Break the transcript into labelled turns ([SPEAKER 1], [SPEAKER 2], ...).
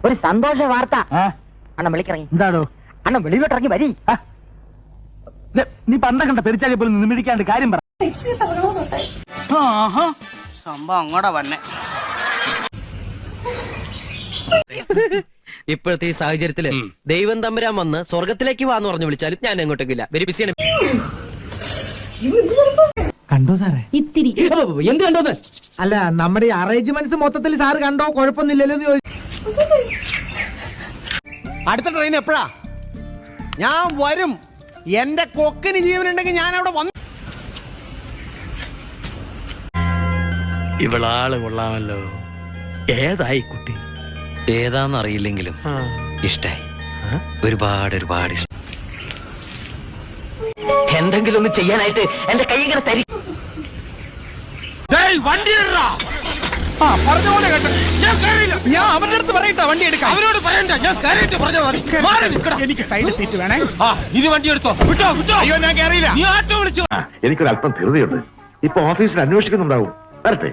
[SPEAKER 1] ഒരു സന്തോഷ വാർത്ത. അണ്ണൻ വിളിക്കിറങ്ങി.
[SPEAKER 2] എന്താണോ?
[SPEAKER 1] അണ്ണൻ വെളിയിലോട്ടിറങ്ങി വരി.
[SPEAKER 2] നീ പന്തം കണ്ട പെരിച്ചാലി പോലും നിമിടിക്കാണ്ട് കാര്യം പറ.
[SPEAKER 3] സംഭവം അങ്ങോട്ടാ വന്നെ.
[SPEAKER 4] ഇപ്പോഴത്തെ ഈ സാഹചര്യത്തില് ദൈവം തമ്പുരാൻ വന്ന് സ്വർഗത്തിലേക്ക് വാന്ന് പറഞ്ഞു വിളിച്ചാലും ഞാൻ എങ്ങോട്ടേക്കില്ല. വെരി ബിസിയാണ്.
[SPEAKER 2] കണ്ടോ സാറേ?
[SPEAKER 1] ഇത്തിരി
[SPEAKER 2] എന്ത് കണ്ടോന്ന്? അല്ല, നമ്മുടെ ഈ അറേഞ്ച്മെന്റ്സ് മൊത്തത്തിൽ സാറ് കണ്ടോ? കുഴപ്പമൊന്നുമില്ലല്ലോ എന്ന് ചോദിച്ചു.
[SPEAKER 5] അടുത്ത ട്രെയിൻ എപ്പോഴാ? ഞാൻ വരും. എന്റെ കൊക്കിന് ജീവനുണ്ടെങ്കിൽ ഞാൻ അവിടെ വന്നു.
[SPEAKER 6] ഇവളാള് കൊള്ളാമല്ലോ. ഏതായി കുട്ടി?
[SPEAKER 4] ഏതാന്നറിയില്ലെങ്കിലും ഇഷ്ടായി. ഒരുപാട് ഒരുപാട് ഇഷ്ടം.
[SPEAKER 1] എന്തെങ്കിലും ഒന്ന് ചെയ്യാനായിട്ട് എന്റെ കൈ ഇങ്ങനെ തരി.
[SPEAKER 3] ഞാൻ അവന്റെ അടുത്ത് പറയട്ടെ വണ്ടി എടുക്കാം. അവരോട് പറയണ്ട, ഞാൻ കയറിയിട്ട് പറഞ്ഞാൽ മതി. എനിക്ക് സൈഡ് സീറ്റ് വേണേ. ഇത് വണ്ടി എടുത്തോ. വിട്ടോ വിട്ടോ. അയ്യോ, ഞാൻ കയറിയില്ല. നീ ആട്ടോ വിളിച്ചു.
[SPEAKER 7] എനിക്കൊരല്പം ധൃതിയുണ്ട്. ഇപ്പൊ ഓഫീസിൽ അന്വേഷിക്കുന്നുണ്ടാവും. വരട്ടെ.